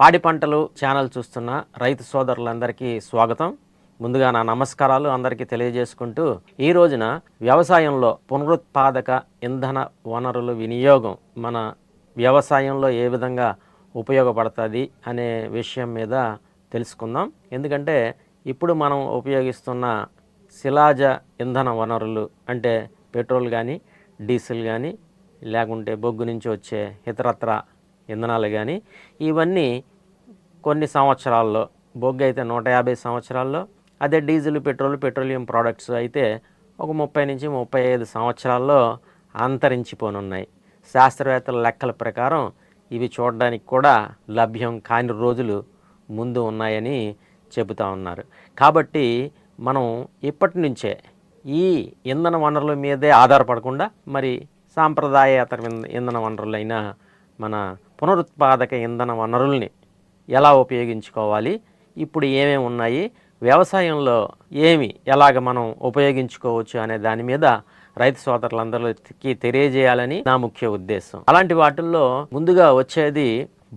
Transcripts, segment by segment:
పాడి పంటలు ఛానల్ చూస్తున్న రైతు సోదరులందరికీ స్వాగతం. ముందుగా నా నమస్కారాలు అందరికీ తెలియజేసుకుంటూ ఈ రోజున వ్యవసాయంలో పునరుత్పాదక ఇంధన వనరుల వినియోగం మన వ్యవసాయంలో ఏ విధంగా ఉపయోగపడుతుంది అనే విషయం మీద తెలుసుకుందాం. ఎందుకంటే ఇప్పుడు మనం ఉపయోగిస్తున్న శిలాజ ఇంధన వనరులు అంటే పెట్రోల్ కానీ డీజిల్ కానీ లేకుంటే బొగ్గు నుంచి వచ్చే ఇతరత్ర ఇంధనాలు కానీ ఇవన్నీ కొన్ని సంవత్సరాల్లో, బొగ్గు అయితే 150 సంవత్సరాల్లో, అదే డీజిల్ పెట్రోలియం ప్రోడక్ట్స్ అయితే ఒక 30 నుంచి 35 సంవత్సరాల్లో అంతరించిపోనున్నాయి. శాస్త్రవేత్తల లెక్కల ప్రకారం ఇవి చూడడానికి కూడా లభ్యం కాని రోజులు ముందు ఉన్నాయని చెబుతూ ఉన్నారు. కాబట్టి మనం ఇప్పటి నుంచే ఈ ఇంధన వనరుల మీదే ఆధారపడకుండా మరి సాంప్రదాయేతర ఇంధన వనరులైన మన పునరుత్పాదక ఇంధన వనరుల్ని ఎలా ఉపయోగించుకోవాలి, ఇప్పుడు ఏమేమి ఉన్నాయి, వ్యవసాయంలో ఎలాగ మనం ఉపయోగించుకోవచ్చు అనే దాని మీద రైతు సోదరులందరికీ తెలియజేయాలని నా ముఖ్య ఉద్దేశం. అలాంటి వాటిల్లో ముందుగా వచ్చేది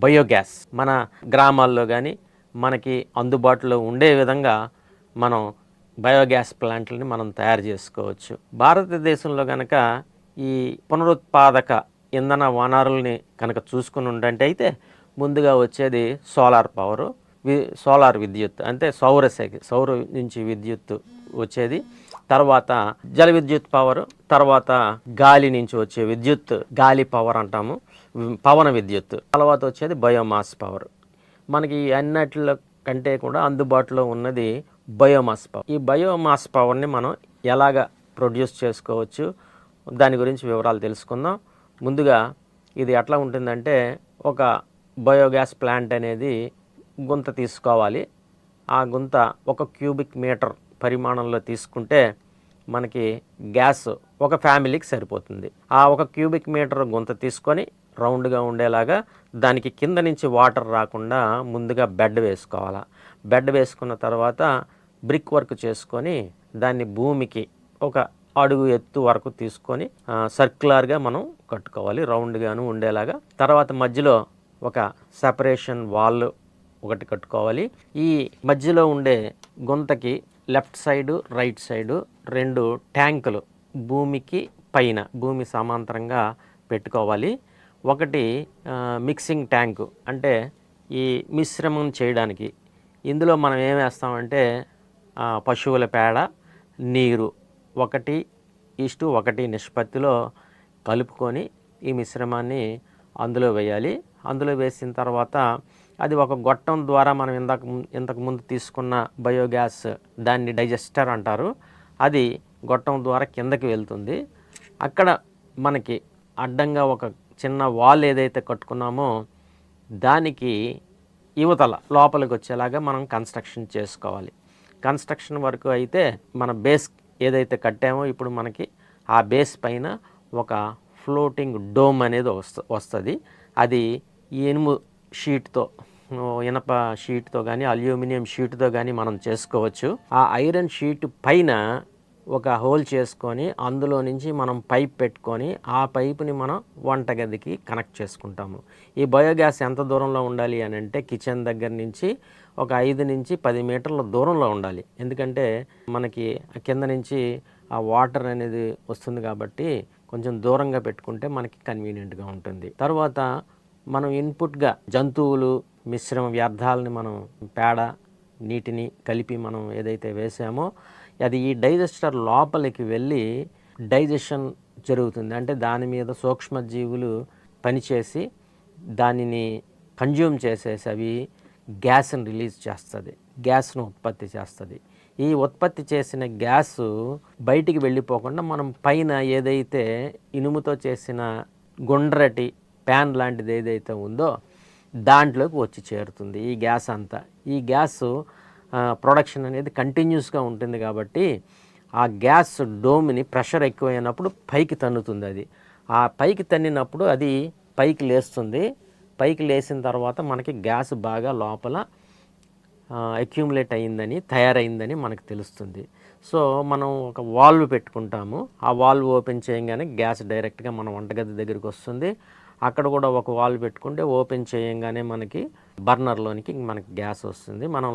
బయోగ్యాస్. మన గ్రామాల్లో కానీ మనకి అందుబాటులో ఉండే విధంగా మనం బయోగ్యాస్ ప్లాంట్లని మనం తయారు చేసుకోవచ్చు. భారతదేశంలో కనుక ఈ పునరుత్పాదక ఇంధన వనరుల్ని కనుక చూసుకుని ఉండంటే ముందుగా వచ్చేది సోలార్ విద్యుత్, అంటే సౌర నుంచి విద్యుత్ వచ్చేది. తర్వాత జల విద్యుత్ పవర్, తర్వాత గాలి నుంచి వచ్చే విద్యుత్, గాలి పవర్ అంటాము, పవన విద్యుత్. తర్వాత వచ్చేది బయోమాస్ పవర్. మనకి అన్నిటిలో కంటే కూడా అందుబాటులో ఉన్నది బయోమాస్ పవర్. ఈ బయోమాస్ పవర్ని మనం ఎలాగ ప్రొడ్యూస్ చేసుకోవచ్చు దాని గురించి వివరాలు తెలుసుకుందాం. ముందుగా ఇది ఎట్లా ఉంటుందంటే, ఒక బయోగ్యాస్ ప్లాంట్ అనేది గుంత తీసుకోవాలి. ఆ గుంత 1 క్యూబిక్ మీటర్ పరిమాణంలో తీసుకుంటే మనకి గ్యాస్ ఒక ఫ్యామిలీకి సరిపోతుంది. ఆ 1 క్యూబిక్ మీటర్ గుంత తీసుకొని రౌండ్గా ఉండేలాగా దానికి కింద నుంచి వాటర్ రాకుండా ముందుగా బెడ్ వేసుకోవాలి. బెడ్ వేసుకున్న తర్వాత బ్రిక్ వర్క్ చేసుకొని దాన్ని భూమికి ఒక అడుగు ఎత్తు వరకు తీసుకొని సర్క్యులర్గా మనం కట్టుకోవాలి, రౌండ్గాను ఉండేలాగా. తర్వాత మధ్యలో ఒక సెపరేషన్ వాల్ ఒకటి కట్టుకోవాలి. ఈ మధ్యలో ఉండే గుంతకి లెఫ్ట్ సైడు రైట్ సైడు 2 ట్యాంకులు భూమికి పైన, భూమి సమాంతరంగా పెట్టుకోవాలి. ఒకటి మిక్సింగ్ ట్యాంకు, అంటే ఈ మిశ్రమం చేయడానికి. ఇందులో మనం ఏం వేస్తామంటే పశువుల పేడ, నీరు 1:1 నిష్పత్తిలో కలుపుకొని ఈ మిశ్రమాన్ని అందులో వేయాలి. అందులో వేసిన తర్వాత అది ఒక గొట్టం ద్వారా మనం ఇంతకు ముందు తీసుకున్న బయోగ్యాస్, దాన్ని డైజెస్టర్ అంటారు, అది గొట్టం ద్వారా కిందకి వెళ్తుంది. అక్కడ మనకి అడ్డంగా ఒక చిన్న వాల్ ఏదైతే కట్టుకున్నామో దానికి యువతల లోపలికి వచ్చేలాగా మనం కన్స్ట్రక్షన్ చేసుకోవాలి. కన్స్ట్రక్షన్ వరకు అయితే మన బేస్ ఏదైతే కట్టామో ఇప్పుడు మనకి ఆ బేస్ పైన ఒక ఫ్లోటింగ్ డోమ్ అనేది వస్తుంది. అది ఇనప షీట్తో కానీ అల్యూమినియం షీట్తో కానీ మనం చేసుకోవచ్చు. ఆ ఐరన్ షీట్ పైన ఒక హోల్ చేసుకొని అందులో నుంచి మనం పైప్ పెట్టుకొని ఆ పైపుని మనం వంటగదికి కనెక్ట్ చేసుకుంటాము. ఈ బయోగ్యాస్ ఎంత దూరంలో ఉండాలి అని అంటే కిచెన్ దగ్గర నుంచి ఒక 5 నుంచి 10 మీటర్ల దూరంలో ఉండాలి. ఎందుకంటే మనకి కింద నుంచి ఆ వాటర్ అనేది వస్తుంది కాబట్టి కొంచెం దూరంగా పెట్టుకుంటే మనకి కన్వీనియంట్గా ఉంటుంది. తర్వాత మనం ఇన్పుట్గా జంతువులు మిశ్రమ వ్యర్థాలని మనం పేడ, నీటిని కలిపి మనం ఏదైతే వేసామో అది ఈ డైజెస్టర్ లోపలికి వెళ్ళి డైజెషన్ జరుగుతుంది. అంటే దాని మీద సూక్ష్మజీవులు పనిచేసి దానిని కన్జ్యూమ్ చేసేసి అవి గ్యాస్ని రిలీజ్ చేస్తుంది, గ్యాస్ను ఉత్పత్తి చేస్తుంది. ఈ ఉత్పత్తి చేసిన గ్యాసు బయటికి వెళ్ళిపోకుండా మనం పైన ఏదైతే ఇనుముతో చేసిన గుండ్రటి ప్యాన్ లాంటిది ఏదైతే ఉందో దాంట్లోకి వచ్చి చేరుతుంది ఈ గ్యాస్ అంతా. ఈ గ్యాస్ ప్రొడక్షన్ అనేది కంటిన్యూస్గా ఉంటుంది కాబట్టి ఆ గ్యాస్ డోమ్ని ప్రెషర్ ఎక్కువైనప్పుడు పైకి తన్నుతుంది. అది ఆ పైకి తన్నినప్పుడు అది పైకి లేస్తుంది. పైకి లేచిన తర్వాత మనకి గ్యాస్ బాగా లోపల అక్యూములేట్ అయిందని, తయారైందని మనకు తెలుస్తుంది. సో మనం ఒక వాల్వ్ పెట్టుకుంటాము. ఆ వాల్వ్ ఓపెన్ చేయగానే గ్యాస్ డైరెక్ట్గా మన వంటగది దగ్గరికి వస్తుంది. అక్కడ కూడా ఒక వాల్ పెట్టుకుంటే ఓపెన్ చేయంగానే మనకి బర్నర్లోనికి మనకి గ్యాస్ వస్తుంది. మనం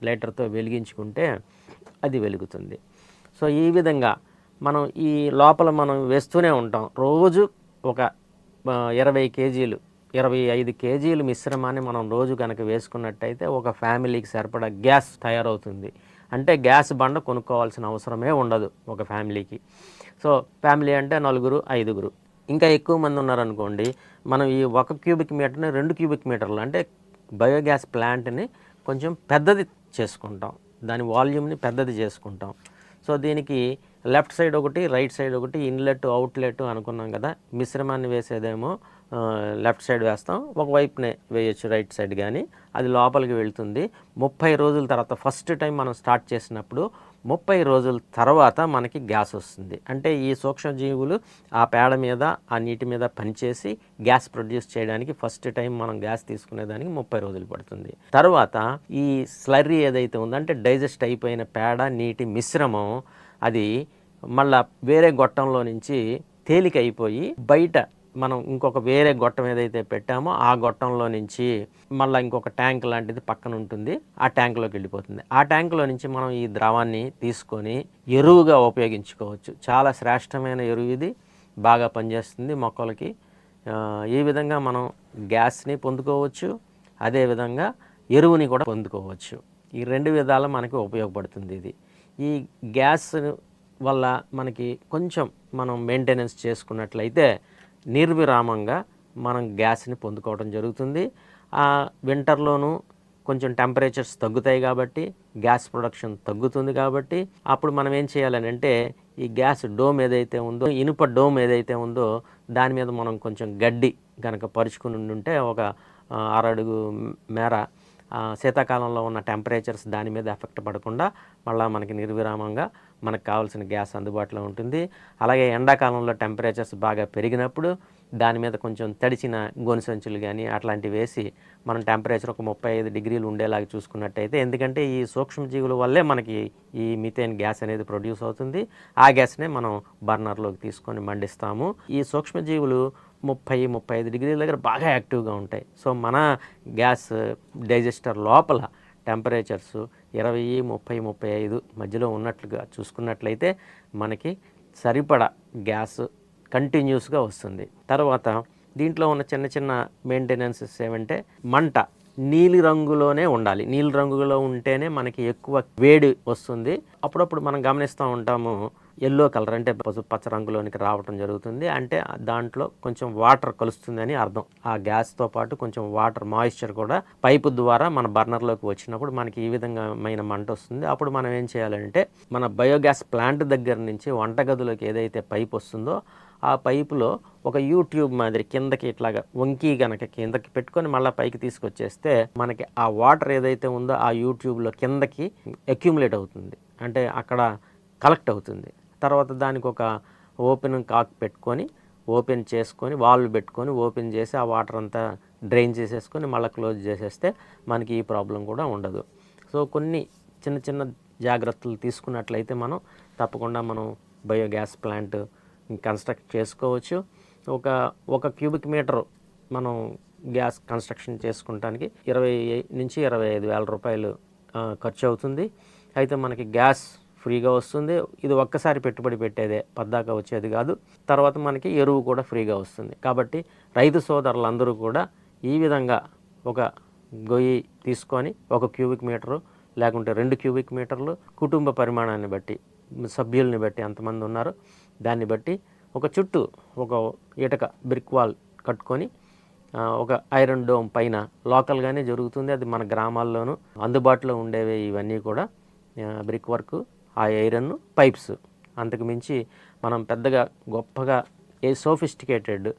లైటర్తో వెలిగించుకుంటే అది వెలుగుతుంది. సో ఈ విధంగా మనం ఈ లోపల మనం వేస్తూనే ఉంటాం. రోజు ఒక 20 కేజీలు 25 కేజీలు మిశ్రమాన్ని మనం రోజు కనుక వేసుకున్నట్టయితే ఒక ఫ్యామిలీకి సరిపడా గ్యాస్ తయారవుతుంది. అంటే గ్యాస్ బండ కొనుక్కోవాల్సిన అవసరమే ఉండదు ఒక ఫ్యామిలీకి. సో ఫ్యామిలీ అంటే 4, 5. ఇంకా ఎక్కువ మంది ఉన్నారనుకోండి, మనం ఈ 1 క్యూబిక్ మీటర్ని 2 క్యూబిక్ మీటర్లు అంటే బయోగ్యాస్ ప్లాంట్ని కొంచెం పెద్దది చేసుకుంటాం, దాని వాల్యూమ్ని పెద్దది చేసుకుంటాం. సో దీనికి లెఫ్ట్ సైడ్ ఒకటి, రైట్ సైడ్ ఒకటి, ఇన్లెట్ అవుట్లెట్ అనుకున్నాం కదా. మిశ్రమాన్ని వేసేదేమో లెఫ్ట్ సైడ్ వేస్తాం, ఒకవైపునే వేయచ్చు రైట్ సైడ్, కానీ అది లోపలికి వెళ్తుంది. 30 రోజుల తర్వాత ఫస్ట్ టైం మనం స్టార్ట్ చేసినప్పుడు 30 రోజుల తర్వాత మనకి గ్యాస్ వస్తుంది. అంటే ఈ సూక్ష్మజీవులు ఆ పేడ మీద ఆ నీటి మీద పనిచేసి గ్యాస్ ప్రొడ్యూస్ చేయడానికి ఫస్ట్ టైం మనం గ్యాస్ తీసుకునేదానికి 30 రోజులు పడుతుంది. తర్వాత ఈ స్లర్రీ ఏదైతే ఉందో అంటే డైజెస్ట్ అయిపోయిన పేడ నీటి మిశ్రమం అది మళ్ళా వేరే గొట్టంలో నుంచి తేలికైపోయి బయట మనం ఇంకొక వేరే గొట్టం ఏదైతే పెట్టామో ఆ గొట్టంలో నుంచి మళ్ళీ ఇంకొక ట్యాంక్ లాంటిది పక్కన ఉంటుంది, ఆ ట్యాంక్లోకి వెళ్ళిపోతుంది. ఆ ట్యాంక్లో నుంచి మనం ఈ ద్రవాన్ని తీసుకొని ఎరువుగా ఉపయోగించుకోవచ్చు. చాలా శ్రేష్టమైన ఎరువు ఇది, బాగా పనిచేస్తుంది మొక్కలకి. ఈ విధంగా మనం గ్యాస్ని పొందుకోవచ్చు, అదేవిధంగా ఎరువుని కూడా పొందుకోవచ్చు. ఈ 2 విధాలు మనకి ఉపయోగపడుతుంది ఇది. ఈ గ్యాస్ వల్ల మనకి కొంచెం మనం మెయింటెనెన్స్ చేసుకున్నట్లయితే నిర్విరామంగా మనం గ్యాస్ని పొందుకోవడం జరుగుతుంది. వింటర్లోనూ కొంచెం టెంపరేచర్స్ తగ్గుతాయి కాబట్టి గ్యాస్ ప్రొడక్షన్ తగ్గుతుంది. కాబట్టి అప్పుడు మనం ఏం చేయాలని అంటే ఈ గ్యాస్ డోమ్ ఏదైతే ఉందో, ఇనుప డోమ్ ఏదైతే ఉందో దాని మీద మనం కొంచెం గడ్డి కనుక పరుచుకుని ఉంటే ఒక 6 అడుగు మేర శీతాకాలంలో ఉన్న టెంపరేచర్స్ దాని మీద ఎఫెక్ట్ పడకుండా మళ్ళీ మనకి నిర్విరామంగా మనకు కావాల్సిన గ్యాస్ అందుబాటులో ఉంటుంది. అలాగే ఎండాకాలంలో టెంపరేచర్స్ బాగా పెరిగినప్పుడు దాని మీద కొంచెం తడిచిన గోను సంచులు కానీ అట్లాంటివి వేసి మనం టెంపరేచర్ ఒక 35 డిగ్రీలు ఉండేలాగా చూసుకున్నట్టయితే, ఎందుకంటే ఈ సూక్ష్మజీవుల వల్లే మనకి ఈ మిథేన్ గ్యాస్ అనేది ప్రొడ్యూస్ అవుతుంది. ఆ గ్యాస్నే మనం బర్నర్లోకి తీసుకొని మండిస్తాము. ఈ సూక్ష్మజీవులు 30-35 డిగ్రీల దగ్గర బాగా యాక్టివ్గా ఉంటాయి. సో మన గ్యాస్ డైజెస్టర్ లోపల టెంపరేచర్స్ 20, 30, 35 మధ్యలో ఉన్నట్లుగా చూసుకున్నట్లయితే మనకి సరిపడా గ్యాస్ కంటిన్యూస్గా వస్తుంది. తర్వాత దీంట్లో ఉన్న చిన్న చిన్న మెయింటెనెన్సెస్ ఏమంటే, మంట నీలి రంగులోనే ఉండాలి. నీలి రంగులో ఉంటేనే మనకి ఎక్కువ వేడి వస్తుంది. అప్పుడప్పుడు మనం గమనిస్తూ ఉంటాము ఎల్లో కలర్ అంటే పచ్చ రంగులోనికి రావటం జరుగుతుంది. అంటే దాంట్లో కొంచెం వాటర్ కలుస్తుందని అర్థం. ఆ గ్యాస్తో పాటు కొంచెం వాటర్ మాయిశ్చర్ కూడా పైపు ద్వారా మన బర్నర్లోకి వచ్చినప్పుడు మనకి ఈ విధమైన మంట వస్తుంది. అప్పుడు మనం ఏం చేయాలంటే మన బయోగ్యాస్ ప్లాంట్ దగ్గర నుంచి వంటగదిలోకి ఏదైతే పైప్ వస్తుందో ఆ పైపులో ఒక యూట్యూబ్ మాదిరి కిందకి ఇట్లాగా వంకి గనక కిందకి పెట్టుకొని మళ్ళీ పైకి తీసుకొచ్చేస్తే మనకి ఆ వాటర్ ఏదైతే ఉందో ఆ యూట్యూబ్లో కిందకి అక్యుములేట్ అవుతుంది, అంటే అక్కడ కలెక్ట్ అవుతుంది. తర్వాత దానికి ఒక ఓపెన్ కాక్ పెట్టుకొని ఓపెన్ చేసుకొని వాల్వ్ పెట్టుకొని ఓపెన్ చేసి ఆ వాటర్ అంతా డ్రైన్ చేసేసుకొని మళ్ళీ క్లోజ్ చేసేస్తే మనకి ఈ ప్రాబ్లం కూడా ఉండదు. సో కొన్ని చిన్న చిన్న జాగ్రత్తలు తీసుకున్నట్లయితే మనం తప్పకుండా మనం బయోగ్యాస్ ప్లాంట్ కన్స్ట్రక్ట్ చేసుకోవచ్చు. ఒక క్యూబిక్ మీటర్ మనం గ్యాస్ కన్స్ట్రక్షన్ చేసుకుంటానికి 20,000-25,000 రూపాయలు ఖర్చు అవుతుంది. అయితే మనకి గ్యాస్ ఫ్రీగా వస్తుంది. ఇది ఒక్కసారి పెట్టుబడి పెట్టేదే, పద్దాకా వచ్చేది కాదు. తర్వాత మనకి ఎరువు కూడా ఫ్రీగా వస్తుంది. కాబట్టి రైతు సోదరులందరూ కూడా ఈ విధంగా ఒక గొయ్యి తీసుకొని 1 క్యూబిక్ మీటరు లేకుంటే 2 క్యూబిక్ మీటర్లు కుటుంబ పరిమాణాన్ని బట్టి, సభ్యుల్ని బట్టి ఎంతమంది ఉన్నారో దాన్ని బట్టి ఒక చుట్టూ ఒక ఇటక బ్రిక్ వాల్ కట్టుకొని ఒక ఐరన్ డోమ్ పైన లోకల్గానే జరుగుతుంది. అది మన గ్రామాల్లోనూ అందుబాటులో ఉండేవి ఇవన్నీ కూడా బ్రిక్ వర్క్, ఆ ఐరన్ పైప్స్. అంతకు మించి మనం పెద్దగా గొప్పగా సోఫిస్టికేటెడ్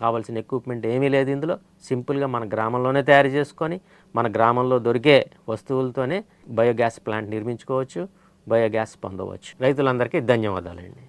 కావాల్సిన ఎక్విప్మెంట్ ఏమీ లేదు ఇందులో. సింపుల్గా మన గ్రామంలోనే తయారు చేసుకొని మన గ్రామంలో దొరికే వస్తువులతోనే బయోగ్యాస్ ప్లాంట్ నిర్మించుకోవచ్చు, బయోగ్యాస్ పొందవచ్చు. రైతులందరికీ ధన్యవాదాలండి.